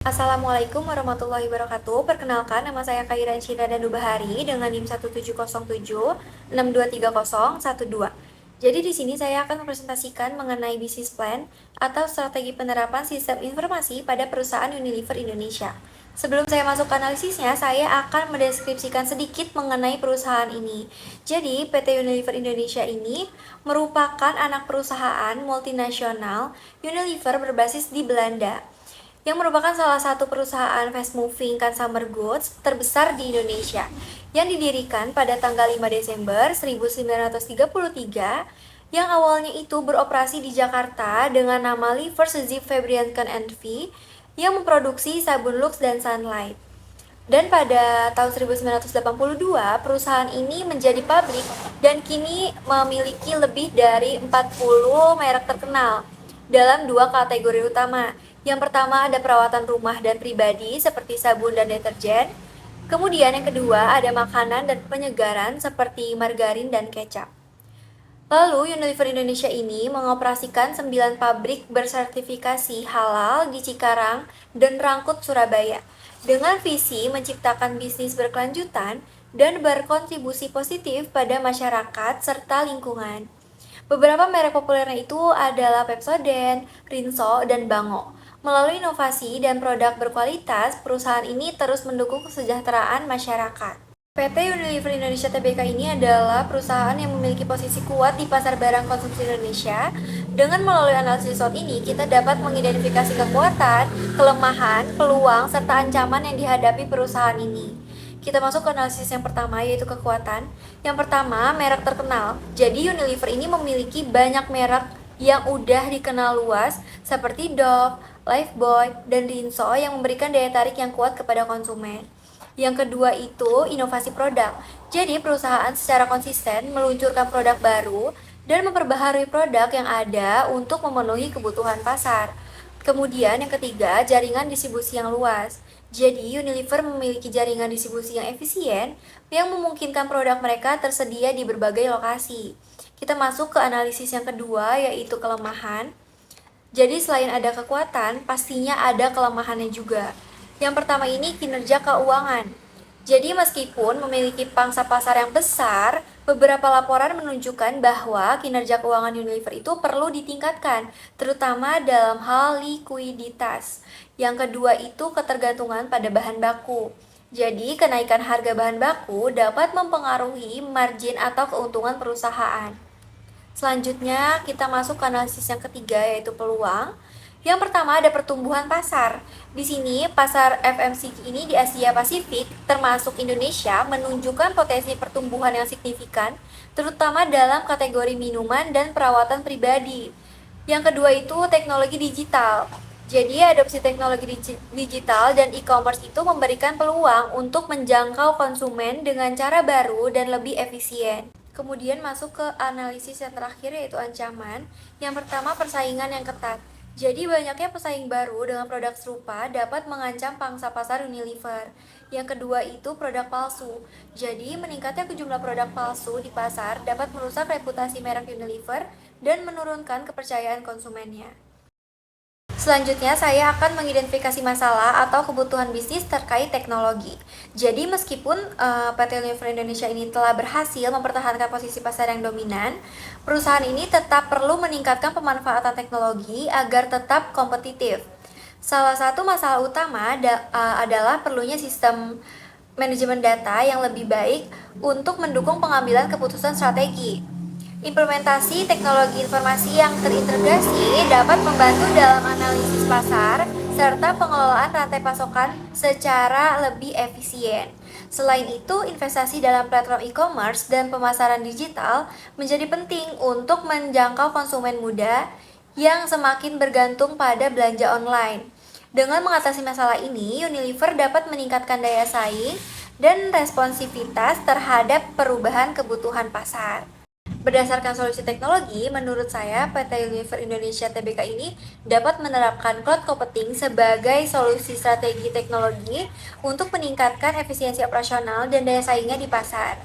Assalamualaikum warahmatullahi wabarakatuh. Perkenalkan, nama saya Khairan Syira dan Dubahari dengan NIM 170762230012. Jadi di sini saya akan mempresentasikan mengenai bisnis plan atau strategi penerapan sistem informasi pada perusahaan Unilever Indonesia. Sebelum saya masuk ke analisisnya, saya akan mendeskripsikan sedikit mengenai perusahaan ini. Jadi, PT Unilever Indonesia ini merupakan anak perusahaan multinasional Unilever berbasis di Belanda, yang merupakan salah satu perusahaan fast moving consumer goods terbesar di Indonesia, yang didirikan pada tanggal 5 Desember 1933, yang awalnya itu beroperasi di Jakarta dengan nama Liver Sezip Febrianken N.V. yang memproduksi sabun Lux dan Sunlight. Dan pada tahun 1982, perusahaan ini menjadi pabrik dan kini memiliki lebih dari 40 merek terkenal dalam dua kategori utama. Yang pertama ada perawatan rumah dan pribadi seperti sabun dan deterjen. Kemudian yang kedua ada makanan dan penyegaran seperti margarin dan kecap. Lalu Unilever Indonesia ini mengoperasikan 9 pabrik bersertifikasi halal di Cikarang dan Rangkut, Surabaya, dengan visi menciptakan bisnis berkelanjutan dan berkontribusi positif pada masyarakat serta lingkungan. Beberapa merek populernya itu adalah Pepsodent, Rinso, dan Bango. Melalui inovasi dan produk berkualitas, perusahaan ini terus mendukung kesejahteraan masyarakat. PT Unilever Indonesia Tbk ini adalah perusahaan yang memiliki posisi kuat di pasar barang konsumsi Indonesia. Dengan melalui analisis SWOT ini, kita dapat mengidentifikasi kekuatan, kelemahan, peluang, serta ancaman yang dihadapi perusahaan ini. Kita masuk ke analisis yang pertama, yaitu kekuatan. Yang pertama, merek terkenal. Jadi Unilever ini memiliki banyak merek yang udah dikenal luas seperti Dove, Lifebuoy, dan Rinso yang memberikan daya tarik yang kuat kepada konsumen. Yang kedua itu inovasi produk. Jadi perusahaan secara konsisten meluncurkan produk baru dan memperbaharui produk yang ada untuk memenuhi kebutuhan pasar. Kemudian yang ketiga, jaringan distribusi yang luas. Jadi Unilever memiliki jaringan distribusi yang efisien yang memungkinkan produk mereka tersedia di berbagai lokasi. Kita masuk ke analisis yang kedua, yaitu kelemahan. Jadi selain ada kekuatan, pastinya ada kelemahannya juga. Yang pertama ini kinerja keuangan. Jadi meskipun memiliki pangsa pasar yang besar, beberapa laporan menunjukkan bahwa kinerja keuangan Unilever itu perlu ditingkatkan, terutama dalam hal likuiditas. Yang kedua itu ketergantungan pada bahan baku. Jadi kenaikan harga bahan baku dapat mempengaruhi margin atau keuntungan perusahaan. Selanjutnya kita masuk ke analisis yang ketiga, yaitu peluang. Yang pertama ada pertumbuhan pasar. Di sini pasar FMCG ini di Asia Pasifik termasuk Indonesia menunjukkan potensi pertumbuhan yang signifikan, terutama dalam kategori minuman dan perawatan pribadi. Yang kedua itu teknologi digital. Jadi adopsi teknologi digital dan e-commerce itu memberikan peluang untuk menjangkau konsumen dengan cara baru dan lebih efisien. Kemudian masuk ke analisis yang terakhir, yaitu ancaman. Yang pertama persaingan yang ketat. Jadi banyaknya pesaing baru dengan produk serupa dapat mengancam pangsa pasar Unilever. Yang kedua itu produk palsu. Jadi meningkatnya jumlah produk palsu di pasar dapat merusak reputasi merek Unilever dan menurunkan kepercayaan konsumennya. Selanjutnya saya akan mengidentifikasi masalah atau kebutuhan bisnis terkait teknologi. Jadi meskipun PT Unilever Indonesia ini telah berhasil mempertahankan posisi pasar yang dominan, perusahaan ini tetap perlu meningkatkan pemanfaatan teknologi agar tetap kompetitif. Salah satu masalah utama adalah perlunya sistem manajemen data yang lebih baik untuk mendukung pengambilan keputusan strategi. Implementasi teknologi informasi yang terintegrasi dapat membantu dalam analisis pasar serta pengelolaan rantai pasokan secara lebih efisien. Selain itu, investasi dalam platform e-commerce dan pemasaran digital menjadi penting untuk menjangkau konsumen muda yang semakin bergantung pada belanja online. Dengan mengatasi masalah ini, Unilever dapat meningkatkan daya saing dan responsivitas terhadap perubahan kebutuhan pasar. Berdasarkan solusi teknologi, menurut saya PT Unilever Indonesia Tbk ini dapat menerapkan cloud computing sebagai solusi strategi teknologi untuk meningkatkan efisiensi operasional dan daya saingnya di pasar.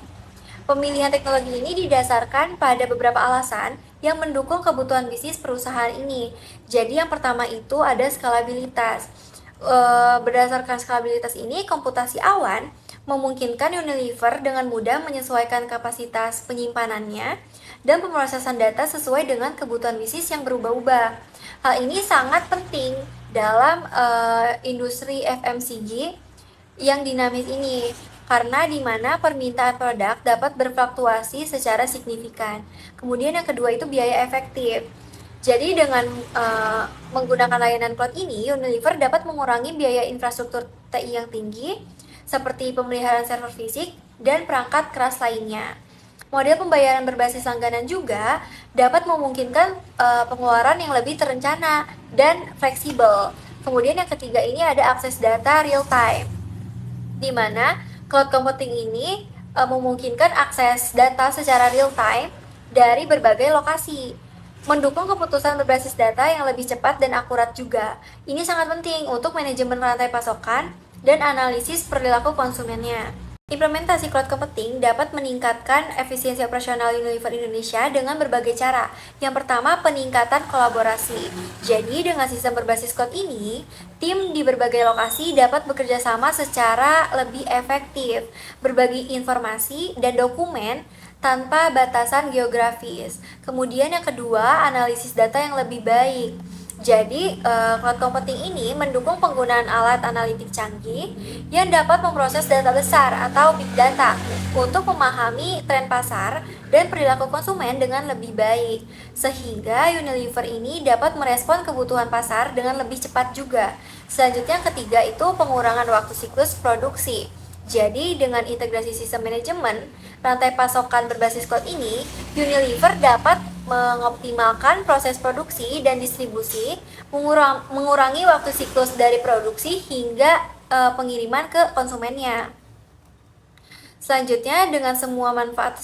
Pemilihan teknologi ini didasarkan pada beberapa alasan yang mendukung kebutuhan bisnis perusahaan ini. Jadi yang pertama itu ada skalabilitas. Berdasarkan skalabilitas ini, komputasi awan memungkinkan Unilever dengan mudah menyesuaikan kapasitas penyimpanannya dan pemrosesan data sesuai dengan kebutuhan bisnis yang berubah-ubah. Hal ini sangat penting dalam industri FMCG yang dinamis ini, karena di mana permintaan produk dapat berfluktuasi secara signifikan. Kemudian yang kedua itu biaya efektif. Jadi dengan menggunakan layanan cloud ini, Unilever dapat mengurangi biaya infrastruktur TI yang tinggi, seperti pemeliharaan server fisik dan perangkat keras lainnya. Model pembayaran berbasis langganan juga dapat memungkinkan pengeluaran yang lebih terencana dan fleksibel. Kemudian yang ketiga ini ada akses data real time, di mana cloud computing ini memungkinkan akses data secara real time dari berbagai lokasi, mendukung keputusan berbasis data yang lebih cepat dan akurat juga. Ini sangat penting untuk manajemen rantai pasokan dan analisis perilaku konsumennya. Implementasi cloud computing dapat meningkatkan efisiensi operasional Unilever Indonesia dengan berbagai cara. Yang pertama, peningkatan kolaborasi. Jadi, dengan sistem berbasis cloud ini, tim di berbagai lokasi dapat bekerja sama secara lebih efektif, berbagi informasi dan dokumen tanpa batasan geografis. Kemudian yang kedua, analisis data yang lebih baik. Jadi, cloud computing ini mendukung penggunaan alat analitik canggih yang dapat memproses data besar atau big data untuk memahami tren pasar dan perilaku konsumen dengan lebih baik, sehingga Unilever ini dapat merespon kebutuhan pasar dengan lebih cepat juga. Selanjutnya, yang ketiga itu pengurangan waktu siklus produksi. Jadi, dengan integrasi sistem manajemen rantai pasokan berbasis cloud ini, Unilever dapat mengoptimalkan proses produksi dan distribusi, mengurangi waktu siklus dari produksi hingga pengiriman ke konsumennya. Selanjutnya, dengan semua manfaat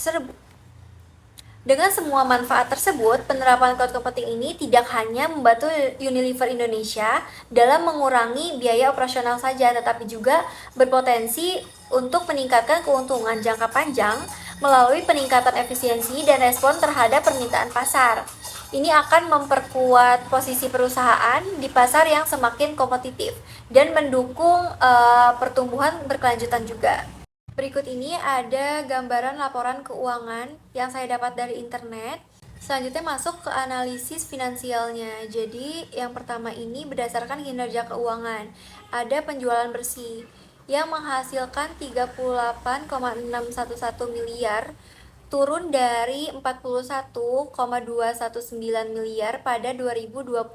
tersebut, penerapan cloud computing ini tidak hanya membantu Unilever Indonesia dalam mengurangi biaya operasional saja, tetapi juga berpotensi untuk meningkatkan keuntungan jangka panjang melalui peningkatan efisiensi dan respon terhadap permintaan pasar. Ini akan memperkuat posisi perusahaan di pasar yang semakin kompetitif dan mendukung pertumbuhan berkelanjutan juga. Berikut ini ada gambaran laporan keuangan yang saya dapat dari internet. Selanjutnya masuk ke analisis finansialnya. Jadi yang pertama ini berdasarkan kinerja keuangan. Ada penjualan bersih yang menghasilkan 38,611 miliar, turun dari 41,219 miliar pada 2022.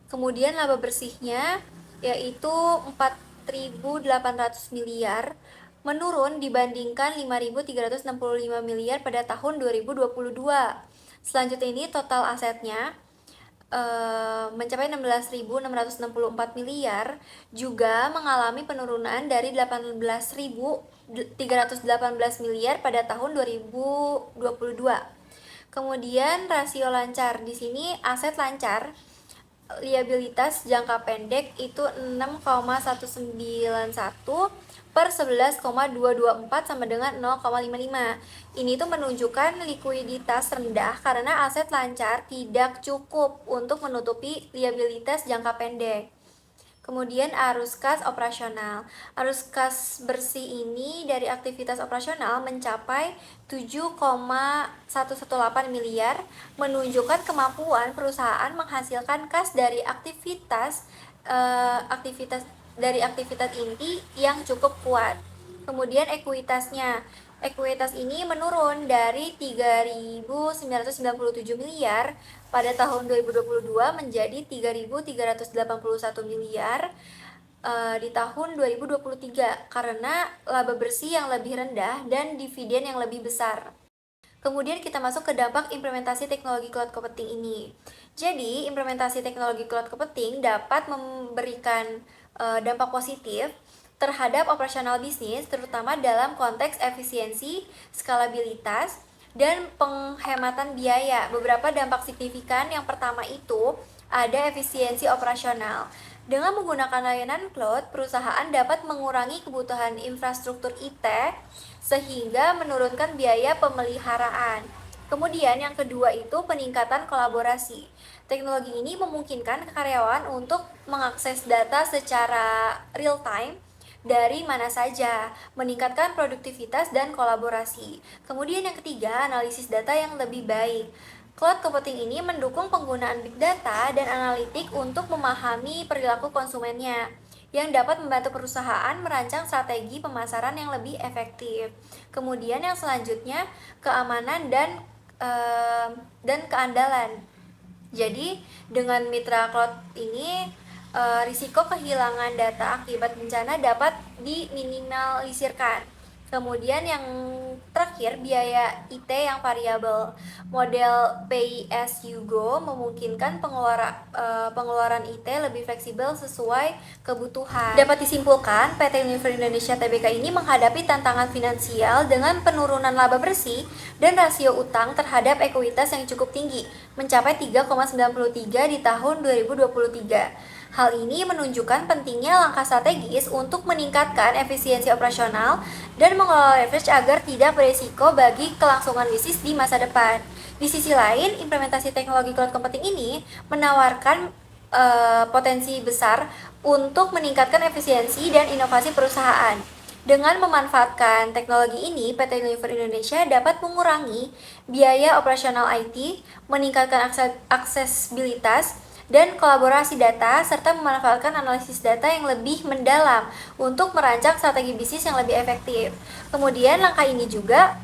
Kemudian laba bersihnya yaitu 4.800 miliar, menurun dibandingkan 5.365 miliar pada tahun 2022. Selanjutnya ini total asetnya mencapai 16.664 miliar, juga mengalami penurunan dari 18.318 miliar pada tahun 2022. Kemudian rasio lancar, di sini aset lancar, liabilitas jangka pendek itu 6,191 per 11,224 sama dengan 0,55. Ini tuh menunjukkan likuiditas rendah karena aset lancar tidak cukup untuk menutupi liabilitas jangka pendek. Kemudian arus kas operasional. Arus kas bersih ini dari aktivitas operasional mencapai 7,118 miliar, menunjukkan kemampuan perusahaan menghasilkan kas dari aktivitas inti yang cukup kuat. Kemudian ekuitasnya. Ekuitas ini menurun dari 3.997 miliar pada tahun 2022 menjadi 3.381 miliar di tahun 2023 karena laba bersih yang lebih rendah dan dividen yang lebih besar. Kemudian kita masuk ke dampak implementasi teknologi cloud computing ini. Jadi, implementasi teknologi cloud computing dapat memberikan dampak positif terhadap operasional bisnis, terutama dalam konteks efisiensi, skalabilitas, dan penghematan biaya. Beberapa dampak signifikan yang pertama itu ada efisiensi operasional. Dengan menggunakan layanan cloud, perusahaan dapat mengurangi kebutuhan infrastruktur IT sehingga menurunkan biaya pemeliharaan. Kemudian yang kedua itu peningkatan kolaborasi. Teknologi ini memungkinkan karyawan untuk mengakses data secara real time dari mana saja, meningkatkan produktivitas dan kolaborasi. Kemudian yang ketiga, analisis data yang lebih baik. Cloud computing ini mendukung penggunaan big data dan analitik untuk memahami perilaku konsumennya, yang dapat membantu perusahaan merancang strategi pemasaran yang lebih efektif. Kemudian yang selanjutnya, keamanan dan keandalan. Jadi, dengan mitra cloud ini, risiko kehilangan data akibat bencana dapat diminimalisirkan. Kemudian yang terakhir, biaya IT yang variabel. Model Pay as you go memungkinkan pengeluaran IT lebih fleksibel sesuai kebutuhan. Dapat disimpulkan, PT Unilever Indonesia Tbk ini menghadapi tantangan finansial dengan penurunan laba bersih dan rasio utang terhadap ekuitas yang cukup tinggi, mencapai 3,93 di tahun 2023. Hal ini menunjukkan pentingnya langkah strategis untuk meningkatkan efisiensi operasional dan mengelola leverage agar tidak beresiko bagi kelangsungan bisnis di masa depan. Di sisi lain, implementasi teknologi cloud computing ini menawarkan potensi besar untuk meningkatkan efisiensi dan inovasi perusahaan. Dengan memanfaatkan teknologi ini, PT Unilever Indonesia dapat mengurangi biaya operasional IT, meningkatkan aksesibilitas dan kolaborasi data, serta memanfaatkan analisis data yang lebih mendalam untuk merancang strategi bisnis yang lebih efektif. Kemudian langkah ini juga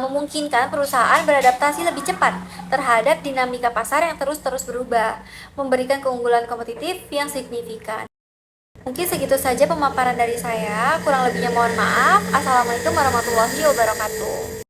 memungkinkan perusahaan beradaptasi lebih cepat terhadap dinamika pasar yang terus-terus berubah, memberikan keunggulan kompetitif yang signifikan. Mungkin segitu saja pemaparan dari saya, kurang lebihnya mohon maaf. Assalamualaikum warahmatullahi wabarakatuh.